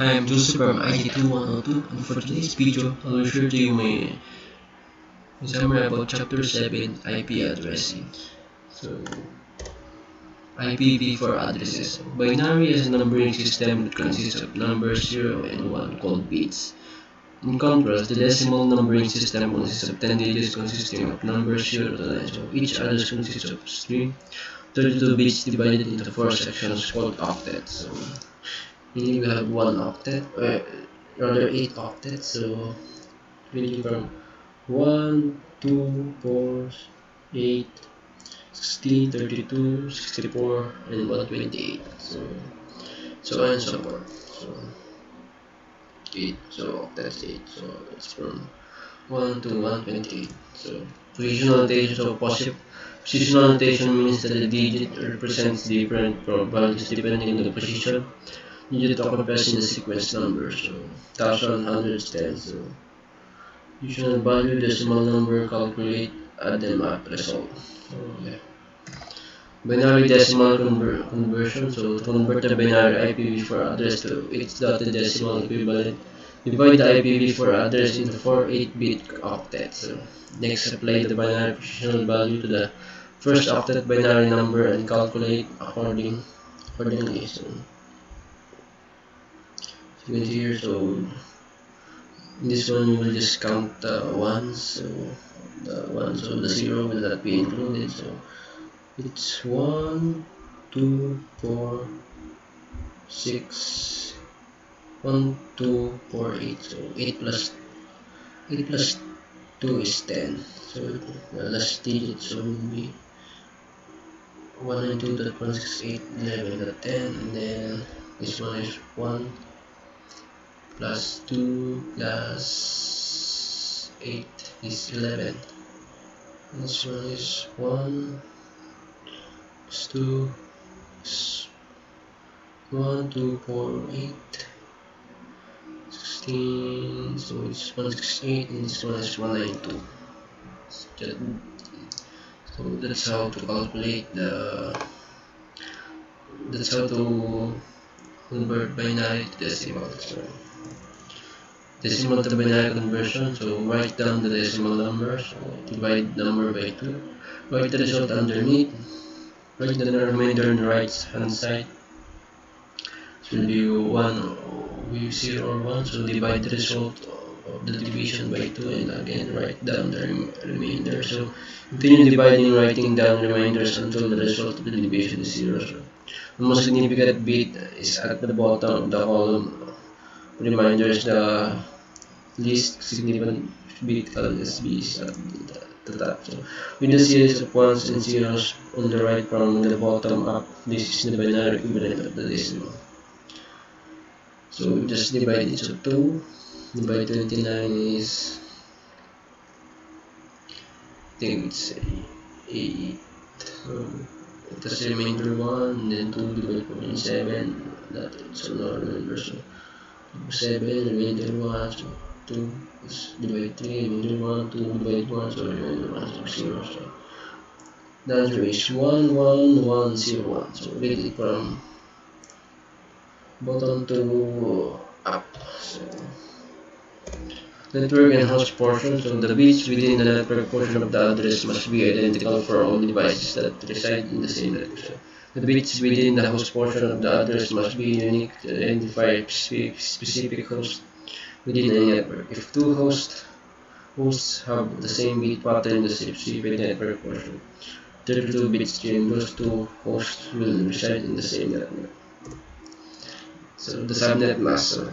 Hi, I'm Joseph from IT2102, and for today's video, I'll share to you my summary about Chapter 7 IP addressing. So, IPv4 addresses. Binary is a numbering system that consists of numbers 0 and 1 called bits. In contrast, the decimal numbering system consists of 10 digits consisting of numbers 0 to 9, so each address consists of string 32 bits divided into 4 sections called octets. So, meaning we have 1 octet, or rather 8 octets, so ranging from 1, 2, 4, 8, 16, 32, 64, and 128. So on and so forth. So 8. So that's 8. So it's from 1 to 128. So positional notation. So positional notation means that the digit represents different values depending on the position. Digit occurs in the sequence number. So 1000, hundreds, tens. So usual value, decimal number, calculate, add them up, result. So yeah. Binary decimal conversion. So to convert the binary IPv4 address to its dotted decimal equivalent, divide the IPv4 address into 4 8-bit octets. So next, apply the binary positional value to the first octet binary number and calculate accordingly. So you can see here. So in this one, you will just count the ones. So the 0 will not be included. So it's 1, 2, 4, 6, 1, 2, 4, 8. So 8 plus 2 is 10. So the last digit so will be 1 and 2 that 1, 6, 8, 11 that 10, and then this one is 1 plus 2 plus 8 is 11. This one is 1 plus 2 is 1, 2, 4, 8, 16, so it's 168, and this one is 192. So that's how to calculate that's how to convert binary to decimal. So decimal to binary conversion, so write down the decimal number, so divide number by 2, write the result underneath, write the remainder on the right hand side. So will be 1, we 0 or 1, so divide the result of the division by 2 and again write down the remainder. So continue dividing, writing down remainders until the result of the division is 0. So the most significant bit is at the bottom of the column. Reminders, the least significant bit called SB is at the top. So with a series of ones and zeros on the right from the bottom up, this is the binary equivalent of the decimal. So we just divide it into 2. Divide 29 is, I think it's 8. So that's the remainder 1, and then 2 divided by 7. That is another remainder. So 7, remainder 1. So 2 is divided 3, remainder 1, 2 divided 1, so remainder 1, so 0. So the answer is 1, 1, 1, 0, 1. So read it from bottom to up. So network and host portion. So the bits within the network portion of the address must be identical for all devices that reside in the same network. So the bits within the host portion of the address must be unique to identify a specific host within a network. If two hosts have the same bit pattern in the specific network portion, 32-bit string, those two hosts will reside in the same network. So the subnet mask. So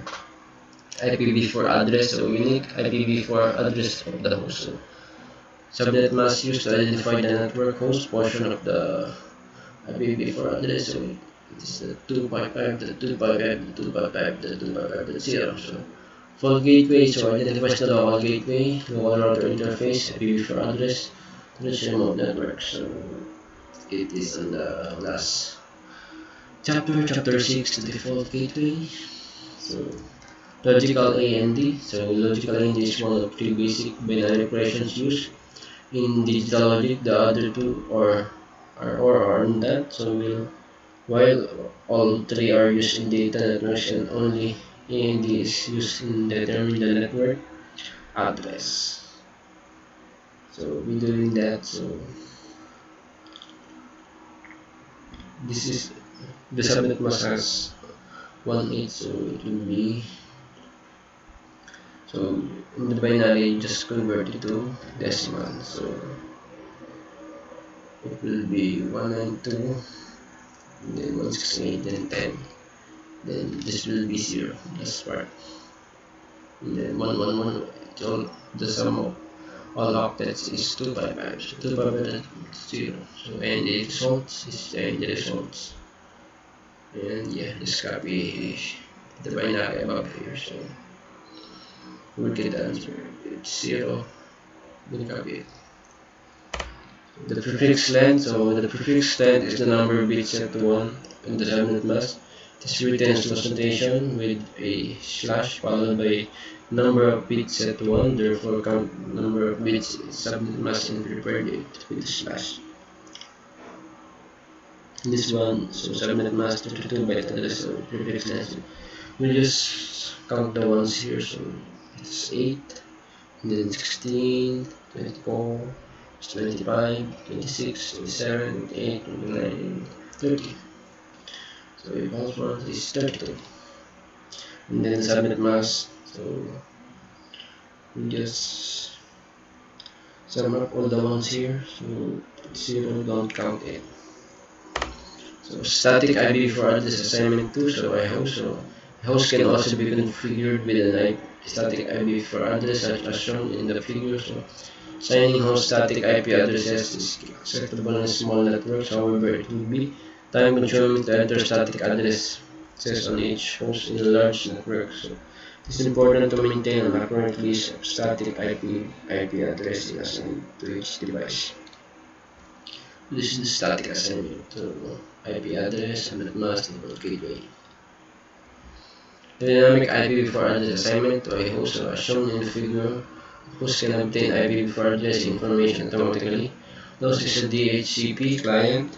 IPv4 address, so unique IPv4 address of the host. So subnet mask used to identify the network host portion of the IPv4 address. So it is the 255.255.255.0. So fault gateway, so identifies the local gateway, local router interface, IPv4 address to the remote network. So it is on the last chapter 6, the default gateway. So logical AND. So logical AND is one of three basic binary operations used in digital logic. The other two are not. So while all three are used in data networks and only AND is used in determining the network address. So we're doing that. So this is the subnet mask has 1/8, so it will be, so in the binary just convert it to decimal, so it will be 192, then 168, then 10, then this will be 0, this part, and then 111, it's all the sum of all octets is 255, so 255 is 0, so and the results is and the results, and yeah, just copy the binary above here, so we'll get the answer, it's 0, then copy it. The prefix length, so the prefix length is the number of bits set to 1 in the subnet mask. It is written as loss notation with a slash followed by number of bits set to 1, therefore count number of bits in subnet mask and prepare it with a slash. This one, so subnet mask 32 byte address, so prefix length. We just count the ones here, so it's 8, and then 16, 24, 25, 26, 27, 28, 29, 30. So if all front is 32. And then subnet mask, so we just sum up all the ones here, so 0, don't count it. So static IPv4 address assignment 2, so I host, so host can also be configured with an static IPv4 address such as shown in the figure. So signing host static IP addresses is acceptable in small networks, however it will be time-consuming to enter static addresses on each host in a large network. So it is important to maintain an accurate list of static IP addresses assigned to each device. This is the static assignment to IP address and mask network gateway. The dynamic IPv4 address assignment to a host, as shown in the figure. Host can obtain IPv4 address information automatically. Those is a DHCP client.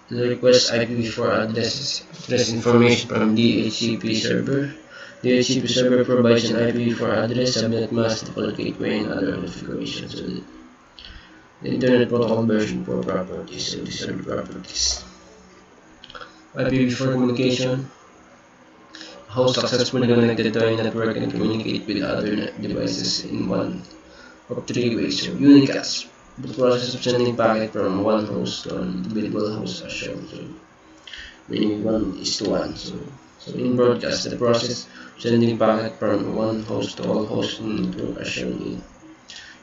The request IPv4 address information from DHCP server. DHCP server provides an IPv4 address, subnet mask, default gateway, and other configurations. So the Internet Protocol version 4 properties. So these are the properties. IPv4 communication. Host successfully connected to a network and communicate with other devices in one of 3 ways. So unicast, the process of sending packet from one host to an individual host as shown. So meaning 1:1. So in broadcast, the process of sending packet from one host to all hosts in the network as shown in.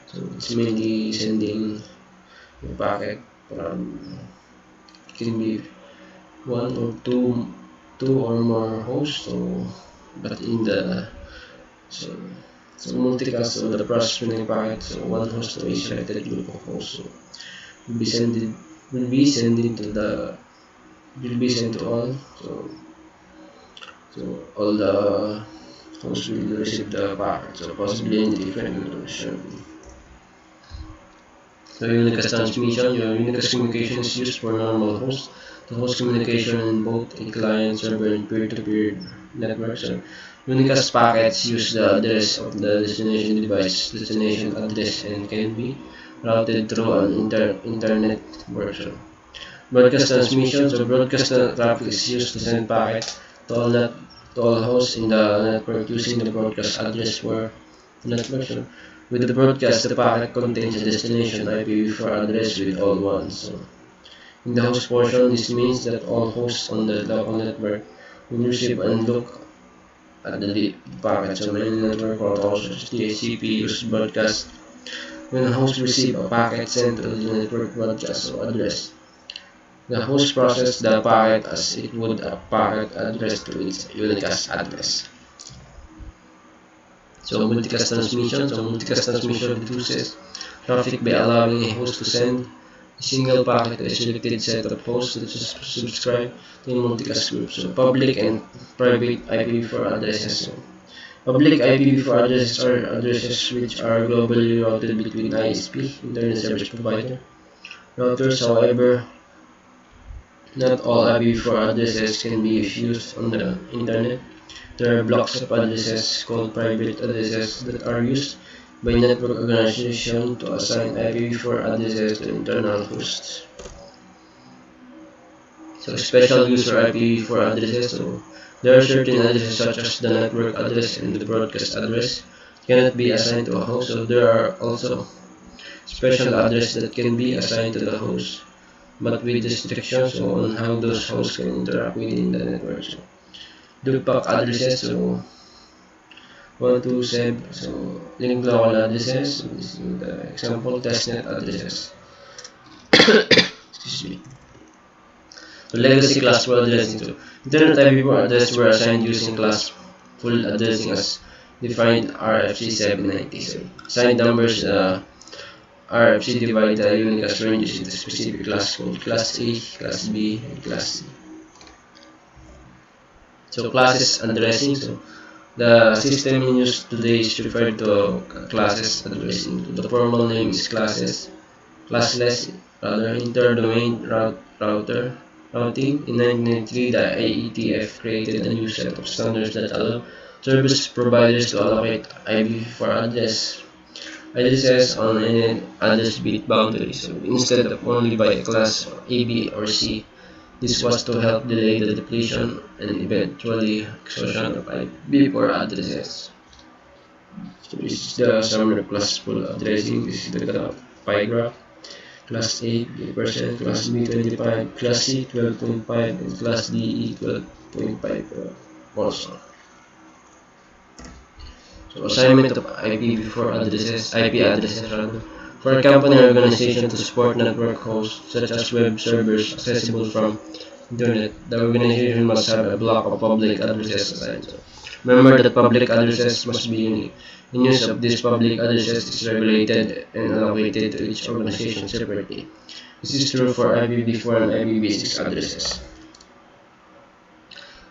So it's mainly sending the packet from, it can be one or two or more hosts. So but in the so multicast, so the process sending packet, so one host to a selected group of hosts, so will be sent to all, so all the hosts will receive the packet, so possibly in different version. So unicast transmission, your unicast communication is used for normal hosts. The host communication in both a client server and peer-to-peer network. So unicast packets use the address of the destination device, destination address, and can be routed through an internet version. Broadcast transmission, so broadcast traffic is used to send packet to all hosts in the network using the broadcast address for the network. So with the broadcast, the packet contains a destination IPv4 address with all ones. So in the host portion, this means that all hosts on the local network will receive and look at the packet. So many network protocols such as DHCP use broadcast. When a host receives a packet sent to the network broadcast address, the host processes the packet as it would a packet address to its unicast address. So multicast transmission reduces traffic by allowing a host to send a single packet to a selected set of hosts that subscribe to a multicast group. So public and private IPv4 addresses. So public IPv4 addresses are addresses which are globally routed between ISP, Internet Service Provider, routers. However, not all IPv4 addresses can be used on the Internet. There are blocks of addresses called private addresses that are used by network organization to assign IPv4 addresses to internal hosts. So special user IPv4 addresses. So there are certain addresses such as the network address and the broadcast address cannot be assigned to a host. So there are also special address that can be assigned to the host, but with restrictions on how those hosts can interact within the network. So loopback addresses. So 127. So link local addresses. So this is the example testnet addresses. Excuse me. So legacy classful addressing. So Internet IPv4 address were assigned using classful addressing as defined RFC 790. So assigned numbers RFC divide the Unicast ranges into specific class called class A, class B, and class C. So classes addressing. So the system in use today is referred to classes addressing. The formal name is classes. Classless rather interdomain router routing. In 1993, the IETF created a new set of standards that allow service providers to allocate IPv4 addresses on any address bit boundary. So instead of only by a class A, B, or C, this was to help delay the depletion and eventually exhaustion of IPv4 addresses. So this is the summary of classful addressing. This is the pie graph. Class A 8%, Class B 25, Class C 12.5, and Class D 12.5 also. So assignment of IP addresses rather. For a company or organization to support network hosts such as web servers accessible from internet, the organization must have a block of public addresses assigned. So remember that public addresses must be unique. The use of these public addresses is regulated and allocated to each organization separately. This is true for IPv4 and IPv6 addresses.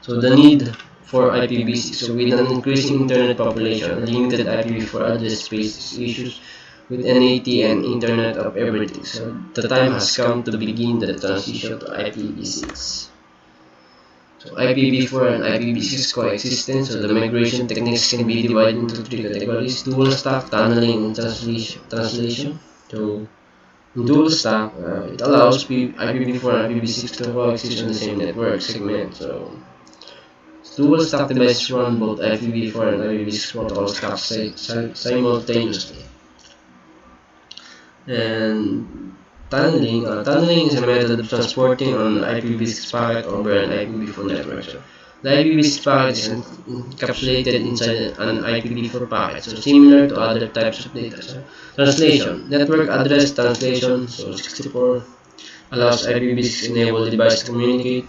So the need for IPv6. So with an increasing internet population, limited IPv4 address space is issues with NAT and Internet of Everything. So the time has come to begin the transition to IPv6. So IPv4 and IPv6 coexistence. So the migration techniques can be divided into three categories: dual stack, tunneling, and translation. So in dual stack, it allows IPv4 and IPv6 to coexist on the same network segment. So dual stack devices run both IPv4 and IPv6 protocol stacks simultaneously. And tunneling is a method of transporting an IPv6 packet over an IPv4 network. So the IPv6 packet is encapsulated inside an IPv4 packet, so similar to other types of data. So translation, network address translation, so 64 allows IPv6 enabled devices to communicate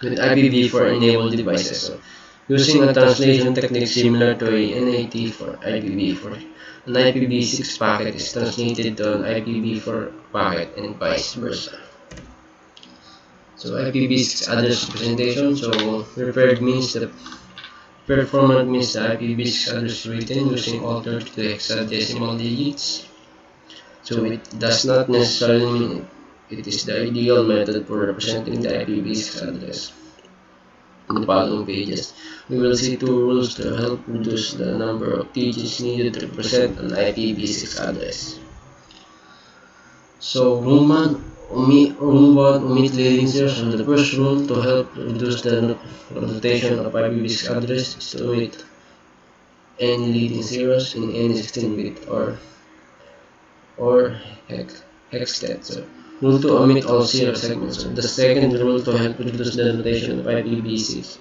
with IPv4 enabled devices. So using a translation technique similar to a NAT for IPv4. An IPv6 packet is translated to an IPv4 packet and vice versa. So IPv6 address representation. So preferred means the preferred format means the IPv6 address written using altered to hexadecimal digits. So it does not necessarily mean it is the ideal method for representing the IPv6 address. In the following pages, we will see two rules to help reduce the number of digits needed to represent an IPv6 address. So rule 1, omit leading zeros. So the first rule to help reduce the notation of IPv6 address is to omit any leading zeros in any 16-bit or hextet. So rule 2, omit all zero segments. So the second rule to help reduce the notation of IPv6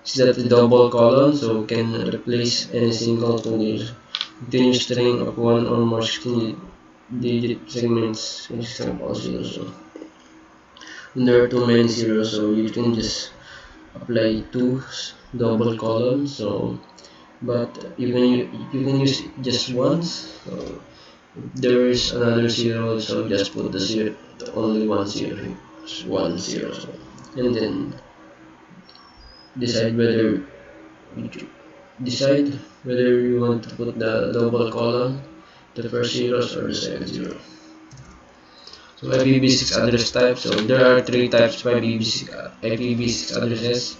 is that the double colon so can replace any single continuous string of one or more 16-digit segments consisting of all zeros. So when there are too many zeros, so you can just apply two double colons. So but you can use it just once. So if there is another zero, so just put the zero, only one zero, So, and then decide whether you want to put the double colon, the first zeros or the second zero. So IPv6 address type. So there are three types of IPv6 addresses.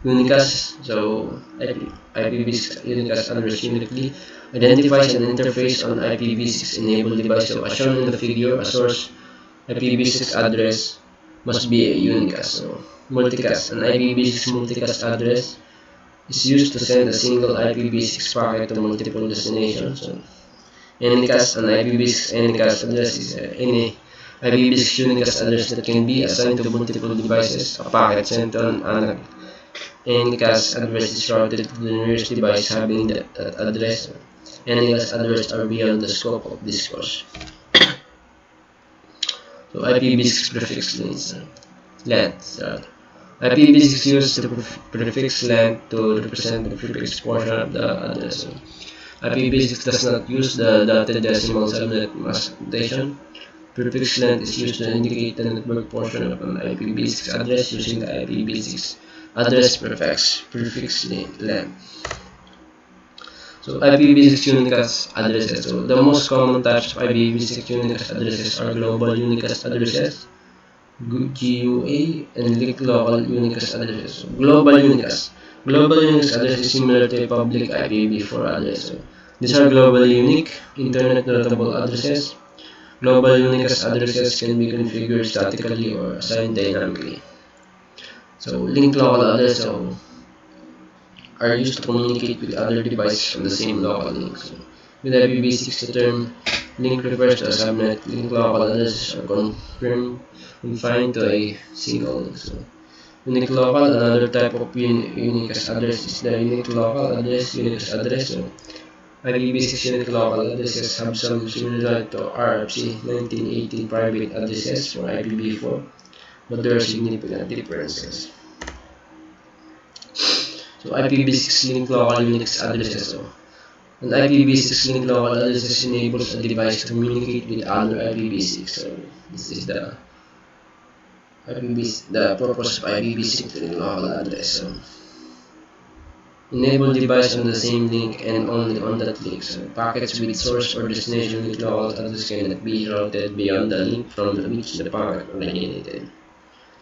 Unicast, so IPv6 unicast address uniquely identifies an interface on IPv6 enabled device. So as shown in the figure, a source IPv6 address must be a unicast. So multicast, an IPv6 multicast address is used to send a single IPv6 packet to multiple destinations. So Anycast, an IPv6 Anycast address is any IPv6 unicast address that can be assigned to multiple devices. A packet sent on an Anycast address is routed to the nearest device having that address. Anycast addresses are beyond the scope of this course. So IPv6 prefix length. IPv6 uses the prefix length to represent the prefix portion of the address. So, IPv6 does not use the dotted decimal subnet mask notation. Prefix length is used to indicate the network portion of an IPv6 address using the IPv6 address prefix length. So IPv6 unicast addresses. So the most common types of IPv6 unicast addresses are global unicast addresses, GUA, and linked local unicast addresses. So, global unicast. Global unicast address is similar to a public IPv4 address. So, these are globally unique, internet notable addresses. Global unicast addresses can be configured statically or assigned dynamically. So, linked local addresses are used to communicate with other devices on the same local link. So, with IPv6, the term link refers to a subnet. Link local addresses are confined to a single link. So, unique local, another type of unicast address is the unique local address, unicast address. So, IPv6 unique local addresses have some similarity to RFC 1918 private addresses for IPv4, but there are significant differences. So IPv6 link local Unix addresses. So an IPv6 link local addresses enables a device to communicate with other IPv6. So this is the purpose of IPv6 link local address. So enable device on the same link and only on that link. So packets with source or destination link local address cannot be routed beyond the link from which the packet originated.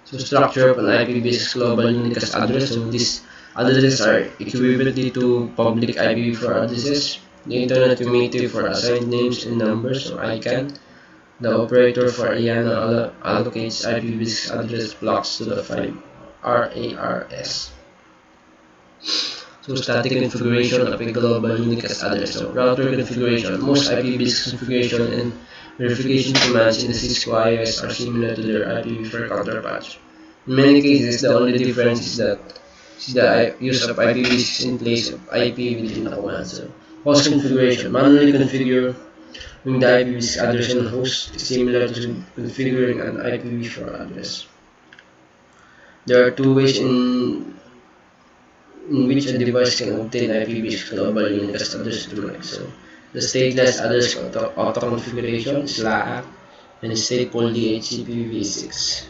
So structure of an IPv6 global unicast address. So these addresses are equivalent to public IPv4 addresses. The Internet Committee for Assigned Names and Numbers, or ICANN. The operator for IANA allocates IPv6 address blocks to the 5 RARs. So static configuration of a global unicast address. So router configuration. Most IPv6 configuration and verification commands in the Cisco IOS are similar to their IPv4 counterparts. In many cases, the only difference is the use of IPv6 in place of IP within the command. So host configuration. Manually configuring the IPv6 address on host is similar to configuring an IPv4 address. There are two ways in which a device can obtain IPv6 global unicast address tonight. So the stateless address auto configuration is LAAC and stateful DHCPv6.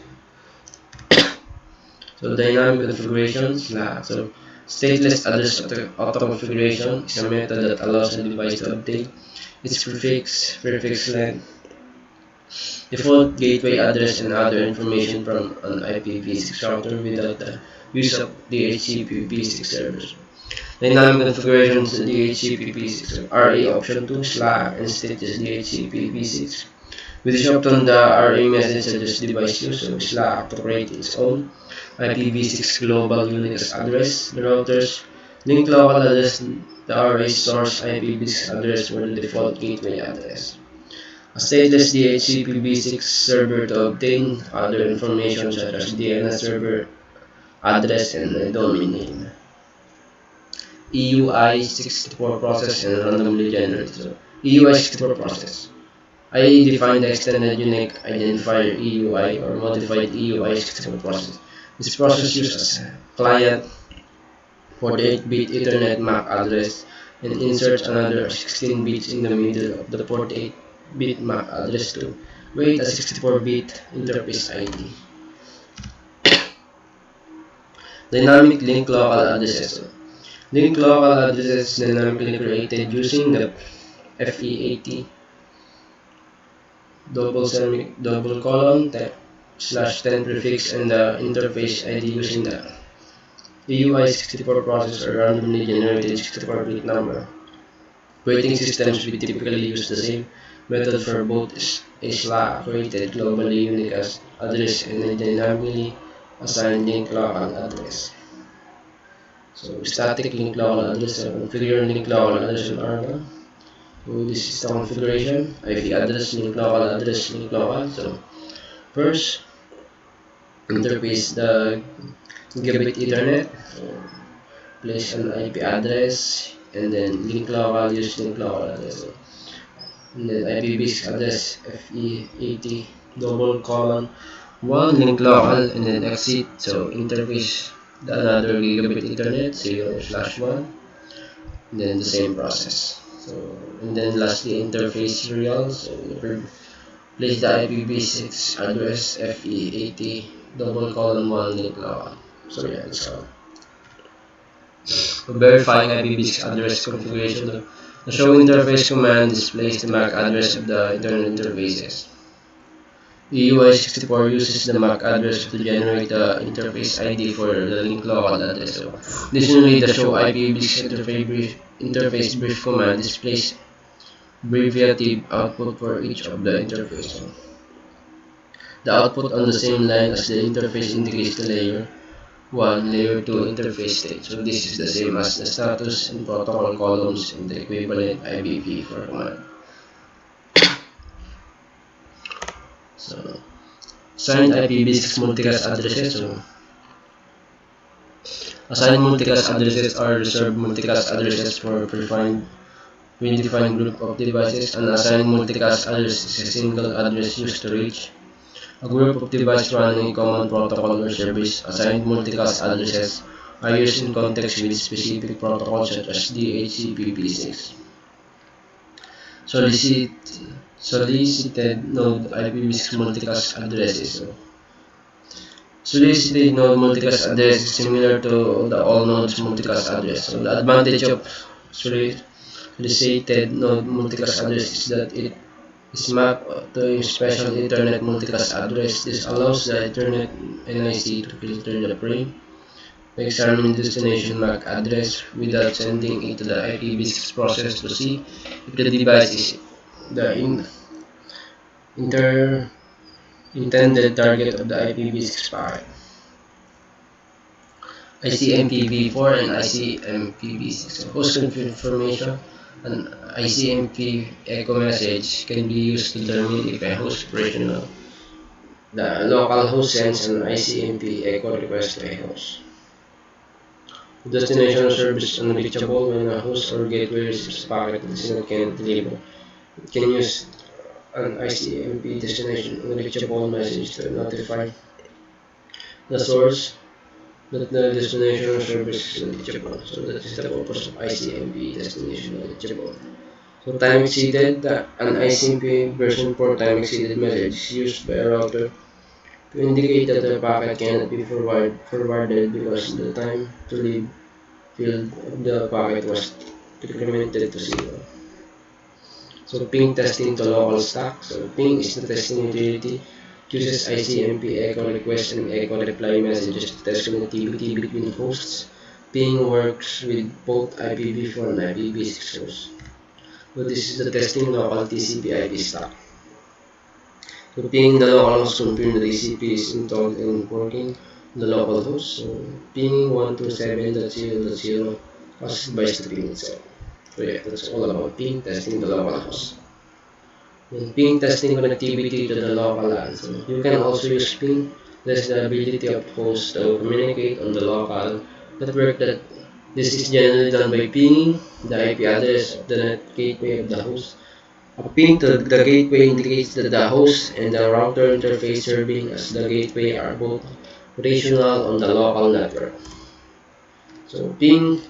So dynamic configuration is LAAC. So stateless address auto configuration is a method that allows the device to update its prefix length, default gateway address, and other information from an IPv6 router without the use of DHCPv6 servers. Dynamic configurations of DHCPv6 RA option 2 Slack and status DHCPv6. With this option, the RA message suggests device use of Slack to create its own IPv6 global Unix address. The router's link local address, the RA source IPv6 address for the default gateway address. A stateless DHCPv6 server to obtain other information such as DNS server address and domain name. EUI64 process and randomly generated. So, EUI64 process. I define the extended unique identifier EUI or modified EUI64 process. This process uses a client 48-bit Ethernet MAC address and inserts another 16 bits in the middle of the 48-bit MAC address to create a 64-bit interface ID. Dynamic link local addresses. Link local addresses dynamically created using the FE80 double colon /10 prefix and the interface ID using the The UI64 process or randomly generated 64-bit number. Operating systems will typically use the same method for both a SLA-created globally unique address and a dynamically assigned link local address. So static link local address, configure link local address in Arga. So this is the configuration, IP address, link local. So first, interface the gigabit Ethernet. So place an IP address and then link local, use link local address. So, and then IPv6 address FE80 double colon 1 link local and then exit. So interface another gigabit Ethernet 0/1 and then the same process. So and then lastly interface serial. So place the IPv6 address FE80 double colon 1 link local. So yeah, that's all. Verifying IPv6 address configuration. The show interface command displays the MAC address of the internal interfaces. The UI64 uses the MAC address to generate the interface ID for the link local address. So, additionally, the show IPv6 interface brief command displays abbreviative output for each of the interfaces. The output on the same line as the interface indicates the layer 1, layer 2 interface state. So this is the same as the status and protocol columns in the equivalent IPv4 command. So assigned IPv6 multicast addresses. So assigned multicast addresses are reserved multicast addresses for predefined group of devices. An assigned multicast address is a single address used to reach a group of devices running a common protocol or service. Assigned multicast addresses are used in context with specific protocols such as DHCP-V6. Solicited node IPv6 multicast addresses. So, solicited node multicast address is similar to the all nodes multicast address. So the advantage of solicited node multicast address is that it is mapped to a special Ethernet multicast address. This allows the Ethernet NIC to filter the frame to examine the destination MAC address without sending it to the IPv6 process to see if the device is the intended target of the IPv6 packet. ICMPv4 and ICMPv6 host confirmation. An ICMP echo message can be used to determine if a host operational. The local host sends an ICMP echo request to a host. The destination service is unreachable when a host or gateway receives a packet the destination cannot deliver. It can use an ICMP destination unreachable message to notify the source that the destination service is unreachable. So that is the purpose of ICMP destination unreachable. So time exceeded, an ICMP version 4 time exceeded message is used by a router to indicate that the packet cannot be forwarded because the time to leave field of the packet was decremented to 0. So ping testing to local stack. So ping is the testing utility. Uses ICMP echo request and echo reply messages to test connectivity between hosts. Ping works with both IPv4 and IPv6 hosts. So this is the testing local TCP/IP stack. So ping the local host confirm the TCP is installed and working on the local host. So pinging 127.0.0 caused by the ping itself. So yeah, that's all about ping testing the local host. Then ping testing connectivity to the local LAN. So you can also use ping. That's the ability of hosts to communicate on the local network. That this is generally done by pinging the IP address of the net gateway of the host. A ping to the gateway indicates that the host and the router interface serving as the gateway are both operational on the local network. So ping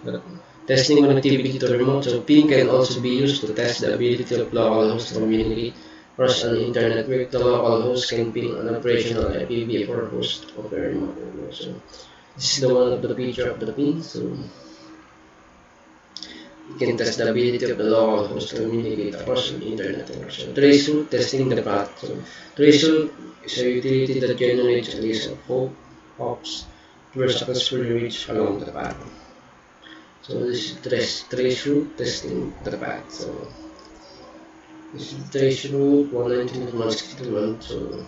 testing connectivity to remote. So ping can also be used to test the ability of local hosts to communicate across an internet network. The local host can ping an operational IPv4 host of a remote network. So this is the one of the feature of the ping. So you can test the ability of the local host to communicate across an internet network. So traceroute testing the path. So traceroute is a utility that generates a list of hops were successfully reached along the path. So this is trace route testing the path. So this is trace route 119.161. So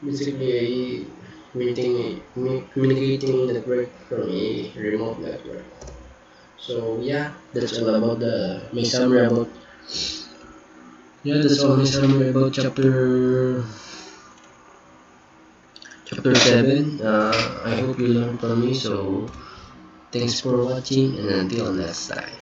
basically communicating network from a remote network. So yeah, that's all about the my summary about that's all my summary about chapter 7. I hope you learned from me. So thanks for watching and until next time.